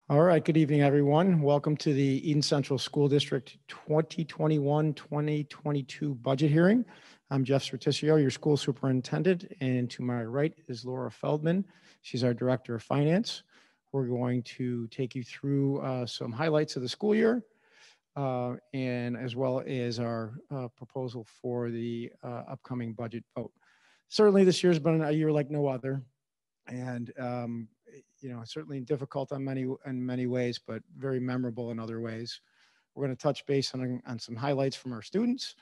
All right, good evening, everyone. Welcome to the Eden Central School District 2021-2022 budget hearing. I'm Jeff Certicio, your school superintendent, and to my right is Laura Feldman. She's our Director of Finance. We're going to take you through some highlights of the school year, and as well as our proposal for the upcoming budget vote. Certainly this year's been a year like no other, and certainly difficult in many ways, but very memorable in other ways. We're going to touch base on some highlights from our students.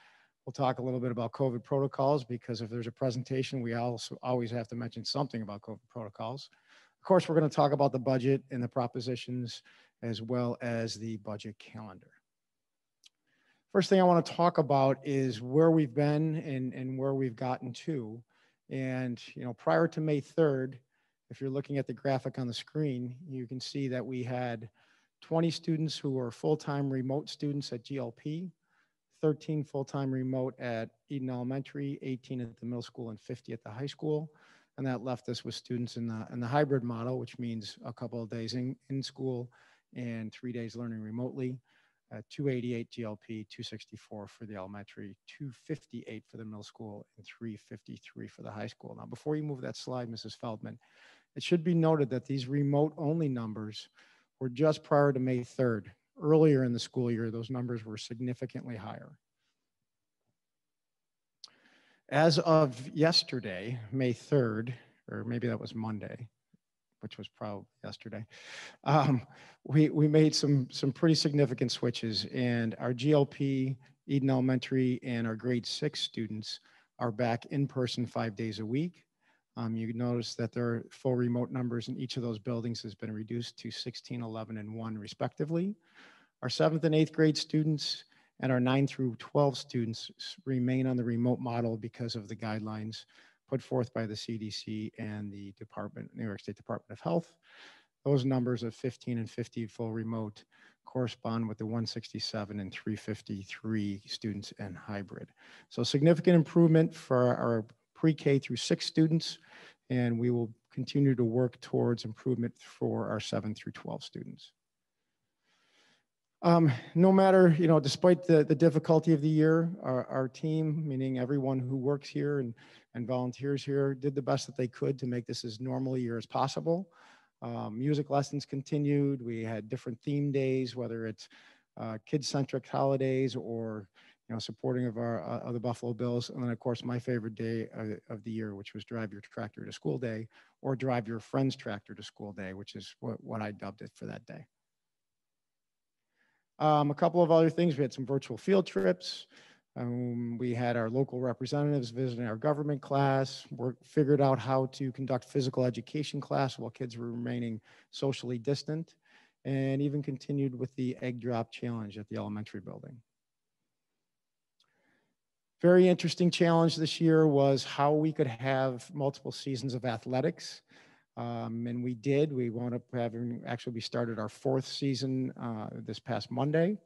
We'll talk a little bit about COVID protocols, because if there's a presentation, we also always have to mention something about COVID protocols. Of course, we're going to talk about the budget and the propositions, as well as the budget calendar. First thing I want to talk about is where we've been and where we've gotten to. And, prior to May 3rd, if you're looking at the graphic on the screen, you can see that we had 20 students who were full-time remote students at GLP, 13 full-time remote at Eden Elementary, 18 at the middle school, and 50 at the high school. And that left us with students in the hybrid model, which means a couple of days in school and 3 days learning remotely. 288 GLP, 264 for the elementary, 258 for the middle school, and 353 for the high school. Now, before you move that slide, Mrs. Feldman, it should be noted that these remote-only numbers were just prior to May 3rd. Earlier in the school year, those numbers were significantly higher. As of yesterday, May 3rd, or maybe that was Monday, which was probably yesterday, we made some pretty significant switches, and our GLP, Eden Elementary, and our grade 6 students are back in person 5 days a week. You notice that their full remote numbers in each of those buildings has been reduced to 16, 11, and 1 respectively. Our 7th and 8th grade students and our 9 through 12 students remain on the remote model because of the guidelines put forth by the CDC and the New York State Department of Health. Those numbers of 15 and 50 full remote correspond with the 167 and 353 students in hybrid. So significant improvement for our pre-K through 6 students, and we will continue to work towards improvement for our 7 through 12 students. No matter, despite the difficulty of the year, our team, meaning everyone who works here and volunteers here, did the best that they could to make this as normal a year as possible. Music lessons continued. We had different theme days, whether it's kid-centric holidays or supporting of the Buffalo Bills. And then, of course, my favorite day of the year, which was Drive Your Tractor to School Day, or Drive Your Friend's Tractor to School Day, which is what I dubbed it for that day. A couple of other things. We had some virtual field trips. We had our local representatives visiting our government class. We figured out how to conduct physical education class while kids were remaining socially distant, and even continued with the egg drop challenge at the elementary building. Very interesting challenge this year was how we could have multiple seasons of athletics. And we did. We wound up we started our 4th season this past Monday.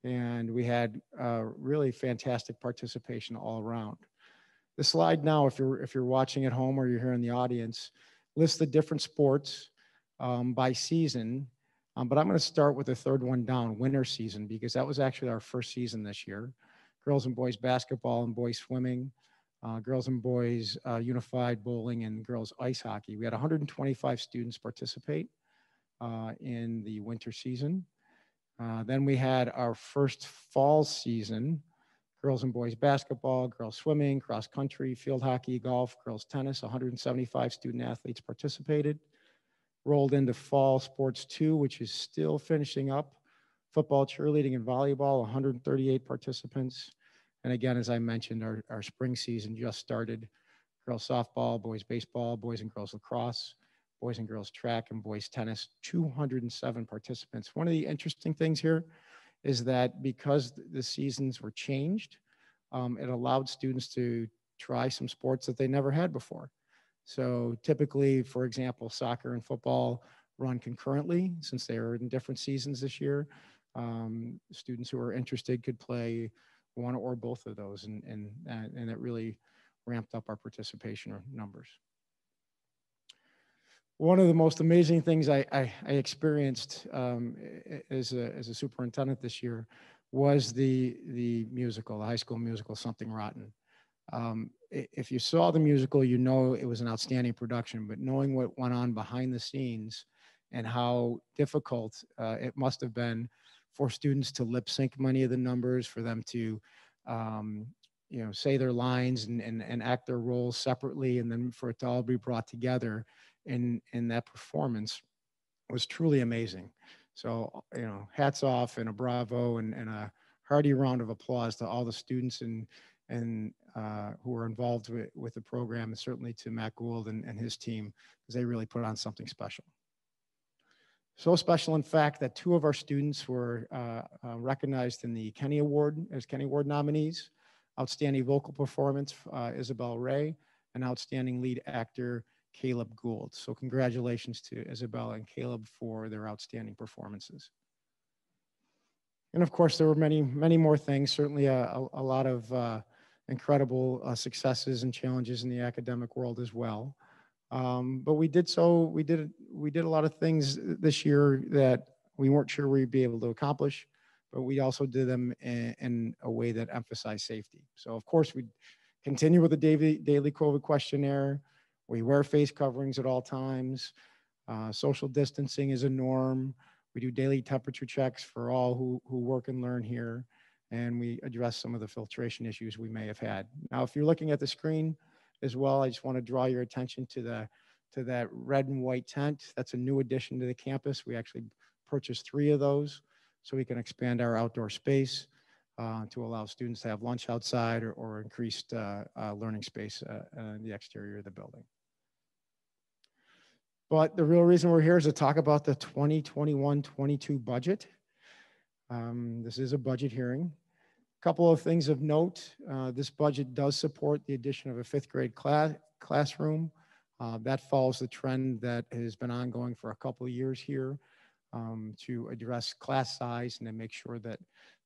And we had really fantastic participation all around. The slide now, if you're watching at home or you're here in the audience, lists the different sports by season. But I'm going to start with the third one down, winter season, because that was actually our first season this year. Girls and boys basketball and boys swimming, girls and boys unified bowling, and girls ice hockey. We had 125 students participate in the winter season. Then we had our first fall season, girls and boys basketball, girls swimming, cross country, field hockey, golf, girls tennis. 175 student athletes participated. Rolled into fall sports 2, which is still finishing up. Football, cheerleading, and volleyball, 138 participants. And again, as I mentioned, our spring season just started. Girls softball, boys baseball, boys and girls lacrosse, boys and girls track, and boys tennis, 207 participants. One of the interesting things here is that because the seasons were changed, it allowed students to try some sports that they never had before. So typically, for example, soccer and football run concurrently since they are in different seasons this year. Students who are interested could play one or both of those, and it really ramped up our participation numbers. One of the most amazing things I experienced as a superintendent this year was the musical, the high school musical, Something Rotten. If you saw the musical, you know it was an outstanding production, but knowing what went on behind the scenes and how difficult it must have been for students to lip sync many of the numbers, for them to um, say their lines and act their roles separately, and then for it to all be brought together in that performance was truly amazing. So, hats off and a bravo and a hearty round of applause to all the students and who were involved with the program, and certainly to Matt Gould and his team, because they really put on something special. So special, in fact, that two of our students were recognized in the Kenny Award as Kenny Award nominees. Outstanding vocal performance, Isabel Ray, and outstanding lead actor, Caleb Gould. So congratulations to Isabel and Caleb for their outstanding performances. And of course, there were many, many more things, certainly a lot of incredible successes and challenges in the academic world as well. But we did a lot of things this year that we weren't sure we'd be able to accomplish, but we also did them in a way that emphasized safety. So of course, we continue with the daily COVID questionnaire. We wear face coverings at all times. Social distancing is a norm. We do daily temperature checks for all who work and learn here. And we address some of the filtration issues we may have had. Now, if you're looking at the screen as well, I just want to draw your attention to that red and white tent. That's a new addition to the campus. We actually purchased 3 of those so we can expand our outdoor space to allow students to have lunch outside or increased learning space in the exterior of the building. But the real reason we're here is to talk about the 2021-22 budget. This is a budget hearing. A couple of things of note. This budget does support the addition of a 5th grade classroom. That follows the trend that has been ongoing for a couple of years here to address class size and to make sure that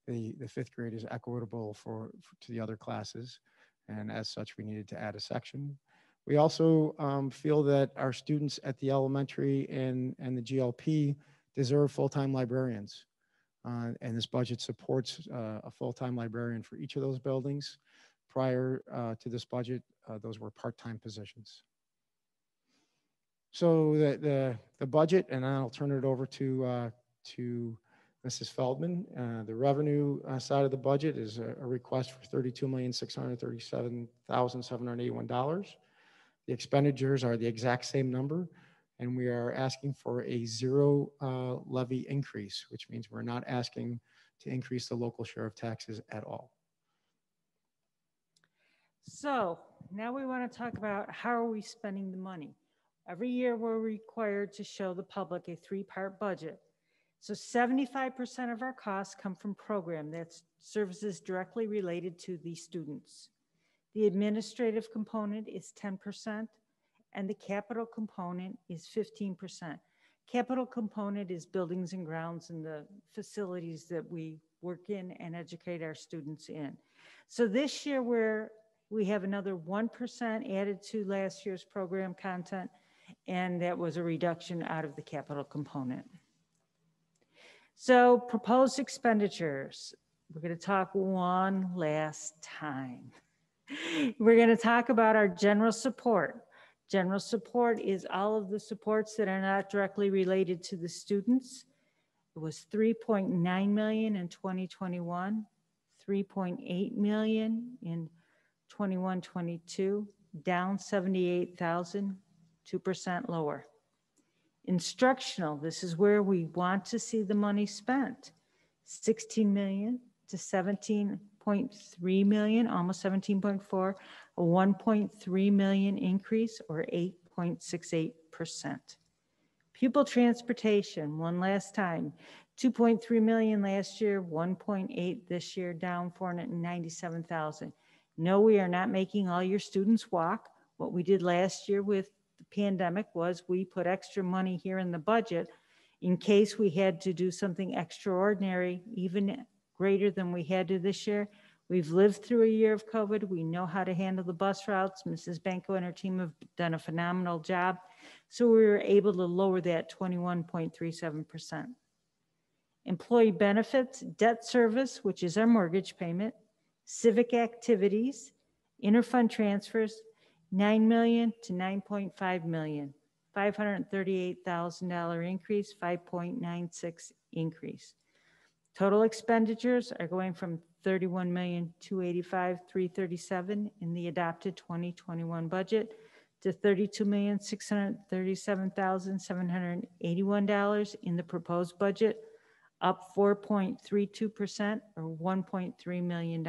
the 5th grade is equitable to the other classes. And as such, we needed to add a section. We also feel that our students at the elementary and the GLP deserve full-time librarians. And this budget supports a full-time librarian for each of those buildings. Prior to this budget, those were part-time positions. So the budget, and I'll turn it over to Mrs. Feldman. The revenue side of the budget is a request for $32,637,781. The expenditures are the exact same number, and we are asking for a 0 levy increase, which means we're not asking to increase the local share of taxes at all. So now we want to talk about how are we spending the money. Every year we're required to show the public a 3-part budget. So 75% of our costs come from program, that's services directly related to the students. The administrative component is 10%, and the capital component is 15%. Capital component is buildings and grounds and the facilities that we work in and educate our students in. So this year we have another 1% added to last year's program content, and that was a reduction out of the capital component. So proposed expenditures, we're going to talk one last time. We're going to talk about our general support. General support is all of the supports that are not directly related to the students. It was $3.9 million in 2021, $3.8 million in 21-22, down 78,000, 2% lower. Instructional, this is where we want to see the money spent. 16 million to 17.3 million, almost 17.4, a 1.3 million increase or 8.68%. Pupil transportation, one last time, 2.3 million last year, 1.8 this year, down 497,000. No, we are not making all your students walk. What we did last year with the pandemic was we put extra money here in the budget in case we had to do something extraordinary, even greater than we had to this year. We've lived through a year of COVID. We know how to handle the bus routes. Mrs. Banco and her team have done a phenomenal job. So we were able to lower that 21.37%. Employee benefits, debt service, which is our mortgage payment, civic activities, interfund transfers, $9 million to $9.5 million, $538,000 increase, 5.96 increase. Total expenditures are going from $31,285,337 in the adopted 2021 budget to $32,637,781 in the proposed budget, up 4.32% or $1.3 million.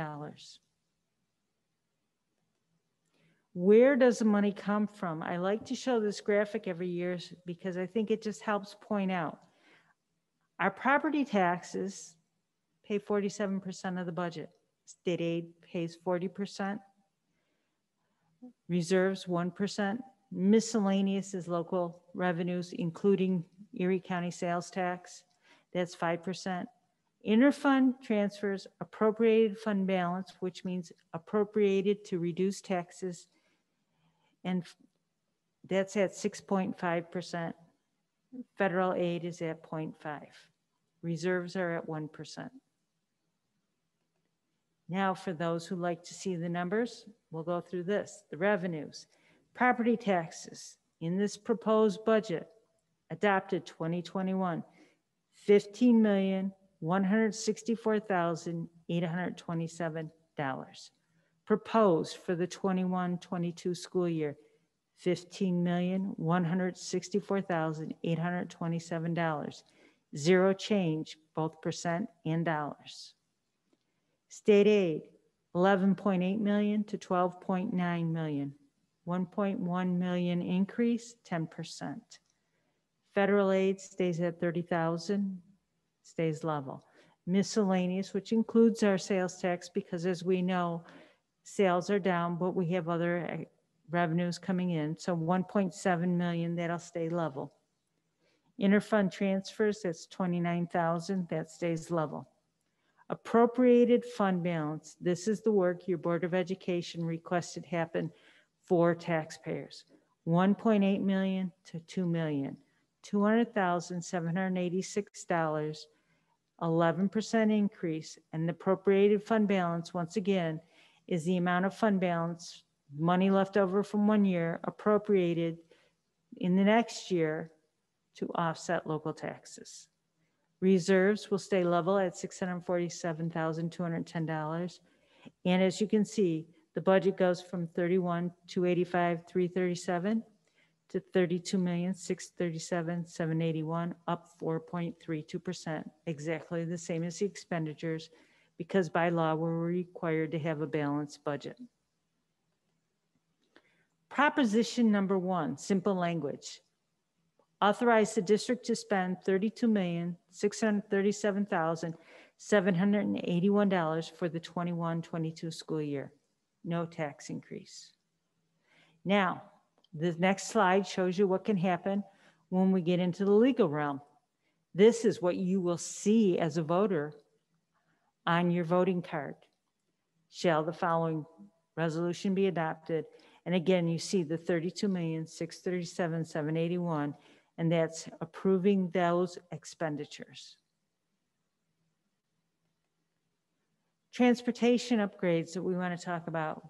Where does the money come from? I like to show this graphic every year because I think it just helps point out. Our property taxes pay 47% of the budget. State aid pays 40%. Reserves 1%. Miscellaneous is local revenues, including Erie County sales tax. That's 5%. Interfund transfers, appropriated fund balance, which means appropriated to reduce taxes, and that's at 6.5%. Federal aid is at 0.5. Reserves are at 1%. Now, for those who like to see the numbers, we'll go through this. The revenues, property taxes in this proposed budget, adopted 2021, $15,164,827. Proposed for the 21-22 school year, $15,164,827. Zero change, both percent and dollars. State aid, $11.8 million to $12.9 million. $1.1 million increase, 10%. Federal aid stays at $30,000, stays level. Miscellaneous, which includes our sales tax, because as we know, sales are down, but we have other revenues coming in. So $1.7 million, that'll stay level. Interfund transfers, that's $29,000, that stays level. Appropriated fund balance, this is the work your Board of Education requested happen for taxpayers. $1.8 million to $2 million. $200,786, 11% increase. And the appropriated fund balance, once again, is the amount of fund balance, money left over from one year, appropriated in the next year to offset local taxes. Reserves will stay level at $647,210. And as you can see, the budget goes from $31,285,337 to $32,637,781, up 4.32%, exactly the same as the expenditures, because by law we're required to have a balanced budget. Proposition number 1, simple language. Authorize the district to spend $32,637,781 for the 21-22 school year. No tax increase. Now, the next slide shows you what can happen when we get into the legal realm. This is what you will see as a voter on your voting card. Shall the following resolution be adopted? And again, you see the $32,637,781, and that's approving those expenditures. Transportation upgrades that we want to talk about.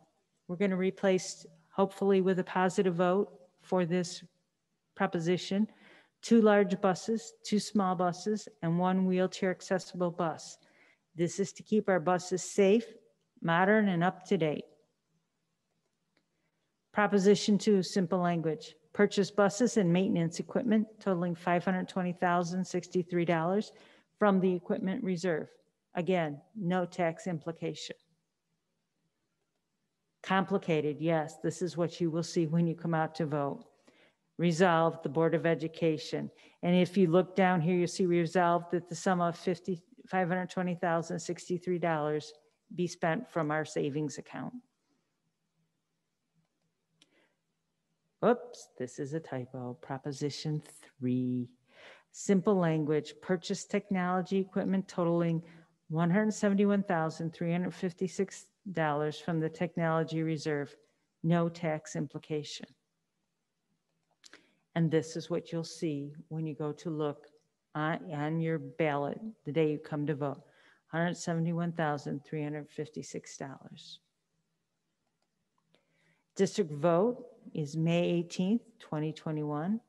We're going to replace, hopefully with a positive vote for this proposition, 2 large buses, 2 small buses, and 1 wheelchair accessible bus. This is to keep our buses safe, modern, and up to date. Proposition 2, simple language. Purchase buses and maintenance equipment totaling $520,063 from the equipment reserve. Again, no tax implication. Complicated, yes, this is what you will see when you come out to vote. Resolved, the Board of Education. And if you look down here, you'll see resolved that the sum of $520,063 be spent from our savings account. Oops, this is a typo. Proposition 3, simple language, purchase technology equipment totaling $171,356 from the technology reserve, no tax implication. And this is what you'll see when you go to look on your ballot the day you come to vote, $171,356. District vote is May 18th, 2021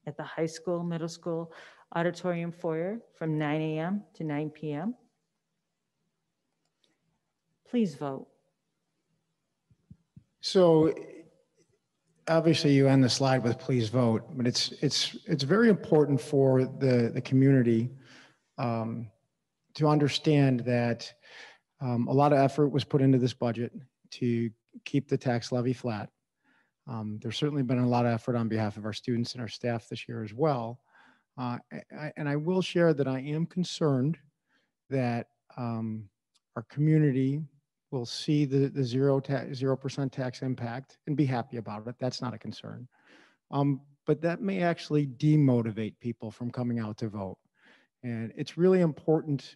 at the high school, middle school auditorium foyer from 9 a.m. to 9 p.m. Please vote. So obviously you end the slide with please vote, but it's very important for the community to understand that a lot of effort was put into this budget to keep the tax levy flat. There's certainly been a lot of effort on behalf of our students and our staff this year as well. And I will share that I am concerned that our community will see the 0% tax impact and be happy about it. That's not a concern. But that may actually demotivate people from coming out to vote. And it's really important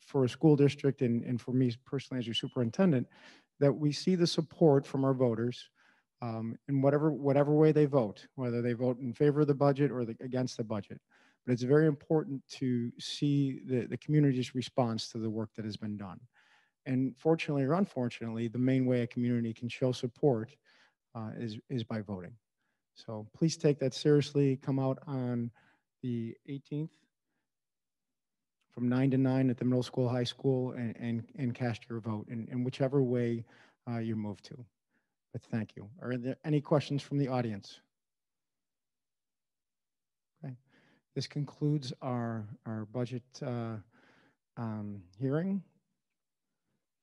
for a school district and for me personally as your superintendent that we see the support from our voters in whatever way they vote, whether they vote in favor of the budget or against the budget. But it's very important to see the community's response to the work that has been done. And fortunately or unfortunately, the main way a community can show support is by voting. So please take that seriously. Come out on the 18th from 9 to 9 at the middle school, high school, and cast your vote in whichever way you move to. But thank you. Are there any questions from the audience? Okay. This concludes our budget hearing.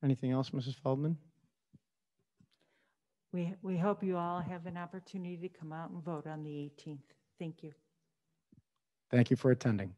Anything else, Mrs. Feldman? We hope you all have an opportunity to come out and vote on the 18th. Thank you. Thank you for attending.